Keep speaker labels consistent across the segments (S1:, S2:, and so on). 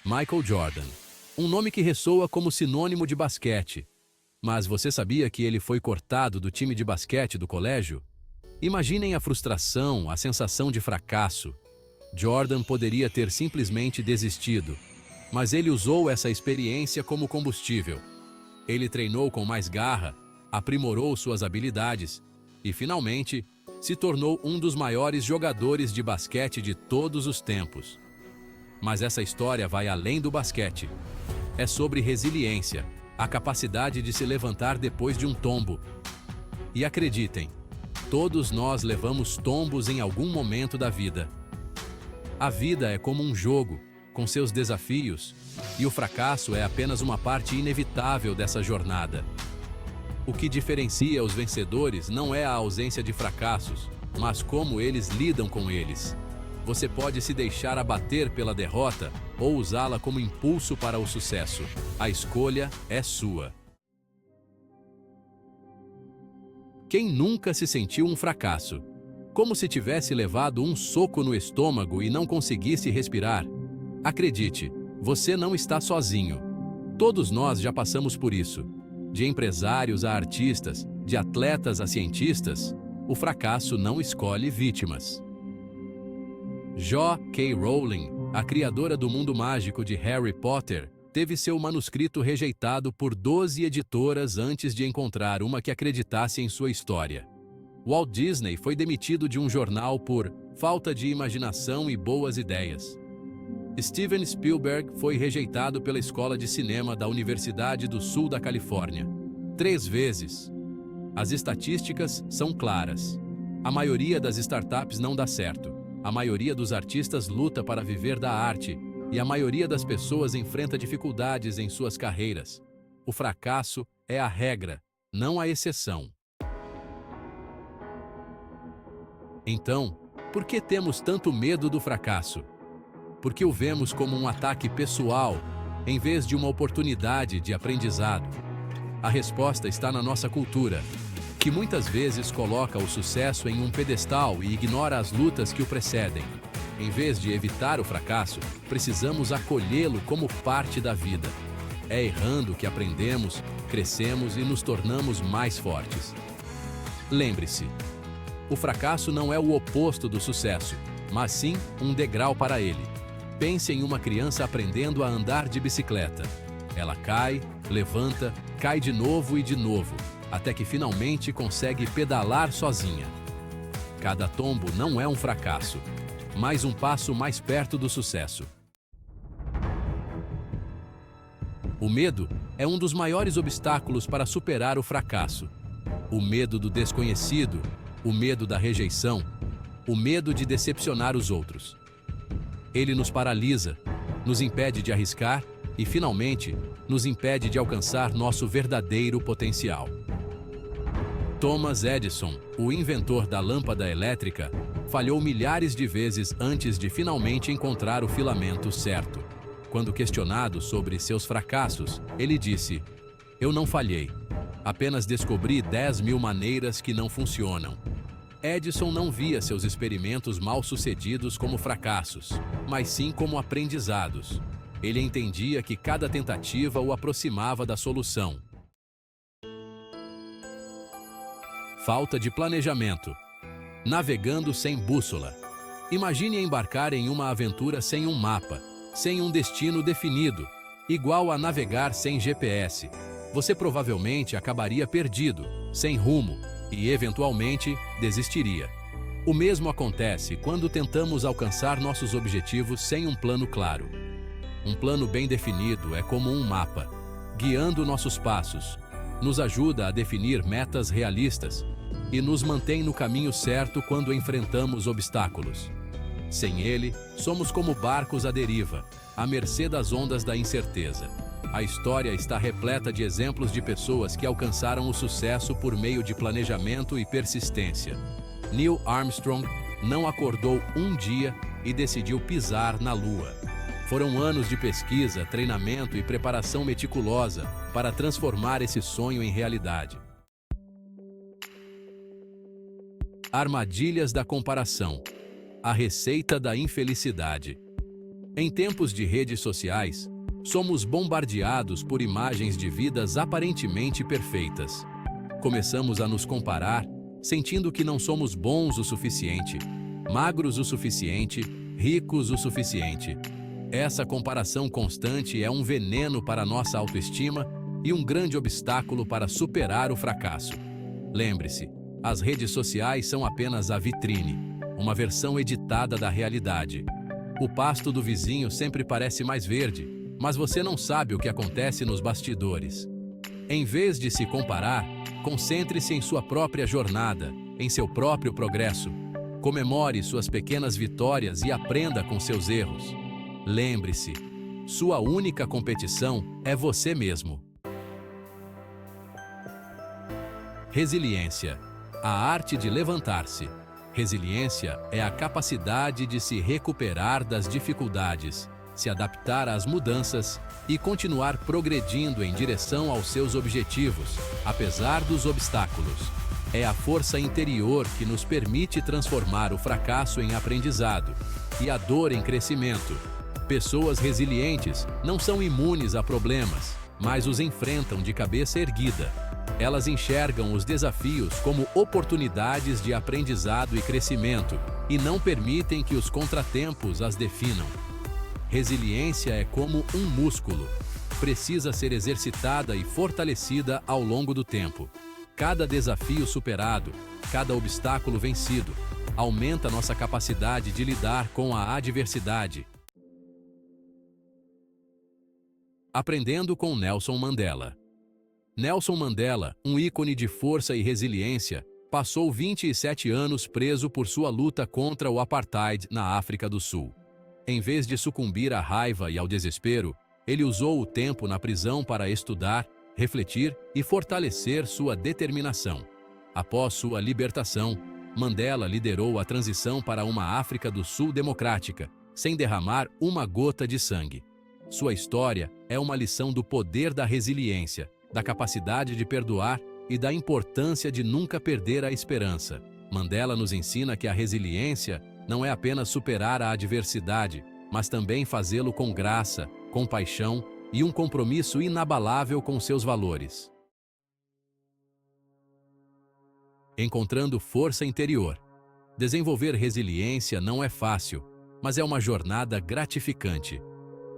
S1: Michael Jordan. Um nome que ressoa como sinônimo de basquete. Mas você sabia que ele foi cortado do time de basquete do colégio? Imaginem a frustração, a sensação de fracasso. Jordan poderia ter simplesmente desistido, mas ele usou essa experiência como combustível. Ele treinou com mais garra, aprimorou suas habilidades e, finalmente, se tornou um dos maiores jogadores de basquete de todos os tempos. Mas essa história vai além do basquete. É sobre resiliência, a capacidade de se levantar depois de um tombo. E acreditem, todos nós levamos tombos em algum momento da vida. A vida é como um jogo, com seus desafios, e o fracasso é apenas uma parte inevitável dessa jornada. O que diferencia os vencedores não é a ausência de fracassos, mas como eles lidam com eles. Você pode se deixar abater pela derrota ou usá-la como impulso para o sucesso. A escolha é sua. Quem nunca se sentiu um fracasso? Como se tivesse levado um soco no estômago e não conseguisse respirar? Acredite, você não está sozinho. Todos nós já passamos por isso. De empresários a artistas, de atletas a cientistas, o fracasso não escolhe vítimas. J.K. Rowling, a criadora do mundo mágico de Harry Potter, teve seu manuscrito rejeitado por 12 editoras antes de encontrar uma que acreditasse em sua história. Walt Disney foi demitido de um jornal por falta de imaginação e boas ideias. Steven Spielberg foi rejeitado pela Escola de Cinema da Universidade do Sul da Califórnia 3 vezes. As estatísticas são claras. A maioria das startups não dá certo. A maioria dos artistas luta para viver da arte e a maioria das pessoas enfrenta dificuldades em suas carreiras. O fracasso é a regra, não a exceção. Então, por que temos tanto medo do fracasso? Porque o vemos como um ataque pessoal, em vez de uma oportunidade de aprendizado. A resposta está na nossa cultura, que muitas vezes coloca o sucesso em um pedestal e ignora as lutas que o precedem. Em vez de evitar o fracasso, precisamos acolhê-lo como parte da vida. É errando que aprendemos, crescemos e nos tornamos mais fortes. Lembre-se, o fracasso não é o oposto do sucesso, mas sim um degrau para ele. Pense em uma criança aprendendo a andar de bicicleta. Ela cai, levanta, cai de novo e de novo, até que finalmente consegue pedalar sozinha. Cada tombo não é um fracasso, mas um passo mais perto do sucesso. O medo é um dos maiores obstáculos para superar o fracasso. O medo do desconhecido, o medo da rejeição, o medo de decepcionar os outros. Ele nos paralisa, nos impede de arriscar e, finalmente, nos impede de alcançar nosso verdadeiro potencial. Thomas Edison, o inventor da lâmpada elétrica, falhou milhares de vezes antes de finalmente encontrar o filamento certo. Quando questionado sobre seus fracassos, ele disse: "Eu não falhei, apenas descobri 10.000 maneiras que não funcionam." Edison não via seus experimentos mal-sucedidos como fracassos, mas sim como aprendizados. Ele entendia que cada tentativa o aproximava da solução. Falta de planejamento. Navegando sem bússola. Imagine embarcar em uma aventura sem um mapa, sem um destino definido, igual a navegar sem GPS. Você provavelmente acabaria perdido, sem rumo, e eventualmente desistiria. O mesmo acontece quando tentamos alcançar nossos objetivos sem um plano claro. Um plano bem definido é como um mapa, guiando nossos passos, nos ajuda a definir metas realistas e nos mantém no caminho certo quando enfrentamos obstáculos. Sem ele, somos como barcos à deriva, à mercê das ondas da incerteza. A história está repleta de exemplos de pessoas que alcançaram o sucesso por meio de planejamento e persistência. Neil Armstrong não acordou um dia e decidiu pisar na Lua. Foram anos de pesquisa, treinamento e preparação meticulosa para transformar esse sonho em realidade. Armadilhas da comparação. A receita da infelicidade. Em tempos de redes sociais, somos bombardeados por imagens de vidas aparentemente perfeitas. Começamos a nos comparar, sentindo que não somos bons o suficiente, magros o suficiente, ricos o suficiente. Essa comparação constante é um veneno para nossa autoestima e um grande obstáculo para superar o fracasso. Lembre-se, as redes sociais são apenas a vitrine, uma versão editada da realidade. O pasto do vizinho sempre parece mais verde, mas você não sabe o que acontece nos bastidores. Em vez de se comparar, concentre-se em sua própria jornada, em seu próprio progresso. Comemore suas pequenas vitórias e aprenda com seus erros. Lembre-se, sua única competição é você mesmo. Resiliência, a arte de levantar-se. Resiliência é a capacidade de se recuperar das dificuldades, se adaptar às mudanças e continuar progredindo em direção aos seus objetivos, apesar dos obstáculos. É a força interior que nos permite transformar o fracasso em aprendizado e a dor em crescimento. Pessoas resilientes não são imunes a problemas, mas os enfrentam de cabeça erguida. Elas enxergam os desafios como oportunidades de aprendizado e crescimento e não permitem que os contratempos as definam. Resiliência é como um músculo. Precisa ser exercitada e fortalecida ao longo do tempo. Cada desafio superado, cada obstáculo vencido, aumenta nossa capacidade de lidar com a adversidade. Aprendendo com Nelson Mandela. Nelson Mandela, um ícone de força e resiliência, passou 27 anos preso por sua luta contra o apartheid na África do Sul. Em vez de sucumbir à raiva e ao desespero, ele usou o tempo na prisão para estudar, refletir e fortalecer sua determinação. Após sua libertação, Mandela liderou a transição para uma África do Sul democrática, sem derramar uma gota de sangue. Sua história é uma lição do poder da resiliência, da capacidade de perdoar e da importância de nunca perder a esperança. Mandela nos ensina que a resiliência não é apenas superar a adversidade, mas também fazê-lo com graça, compaixão e um compromisso inabalável com seus valores. Encontrando força interior. Desenvolver resiliência não é fácil, mas é uma jornada gratificante.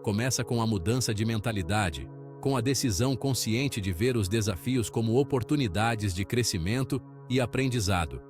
S1: Começa com a mudança de mentalidade, com a decisão consciente de ver os desafios como oportunidades de crescimento e aprendizado.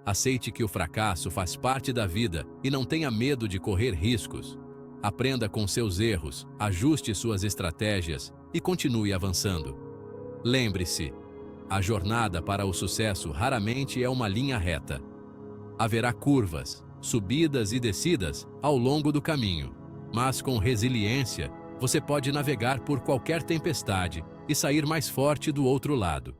S1: Aceite que o fracasso faz parte da vida e não tenha medo de correr riscos. Aprenda com seus erros, ajuste suas estratégias e continue avançando. Lembre-se, a jornada para o sucesso raramente é uma linha reta. Haverá curvas, subidas e descidas ao longo do caminho, mas com resiliência, você pode navegar por qualquer tempestade e sair mais forte do outro lado.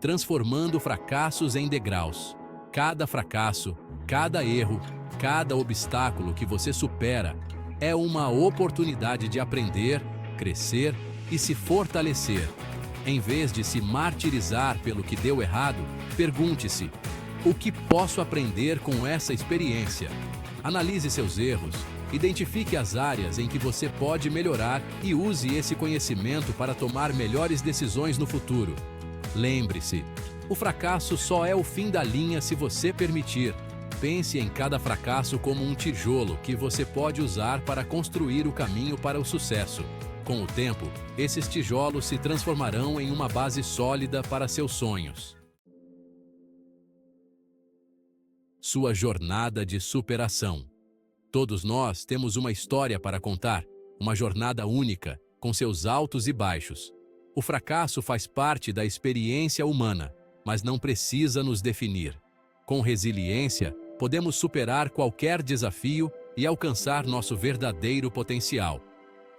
S1: Transformando fracassos em degraus. Cada fracasso, cada erro, cada obstáculo que você supera é uma oportunidade de aprender, crescer e se fortalecer. Em vez de se martirizar pelo que deu errado, pergunte-se: o que posso aprender com essa experiência? Analise seus erros, identifique as áreas em que você pode melhorar e use esse conhecimento para tomar melhores decisões no futuro. Lembre-se, o fracasso só é o fim da linha se você permitir. Pense em cada fracasso como um tijolo que você pode usar para construir o caminho para o sucesso. Com o tempo, esses tijolos se transformarão em uma base sólida para seus sonhos. Sua jornada de superação. Todos nós temos uma história para contar, uma jornada única, com seus altos e baixos. O fracasso faz parte da experiência humana, mas não precisa nos definir. Com resiliência, podemos superar qualquer desafio e alcançar nosso verdadeiro potencial.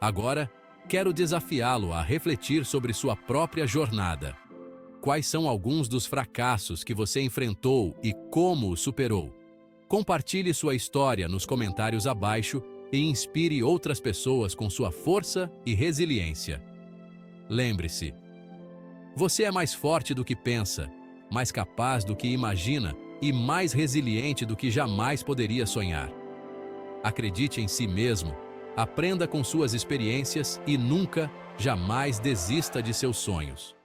S1: Agora, quero desafiá-lo a refletir sobre sua própria jornada. Quais são alguns dos fracassos que você enfrentou e como os superou? Compartilhe sua história nos comentários abaixo e inspire outras pessoas com sua força e resiliência. Lembre-se, você é mais forte do que pensa, mais capaz do que imagina e mais resiliente do que jamais poderia sonhar. Acredite em si mesmo, aprenda com suas experiências e nunca, jamais desista de seus sonhos.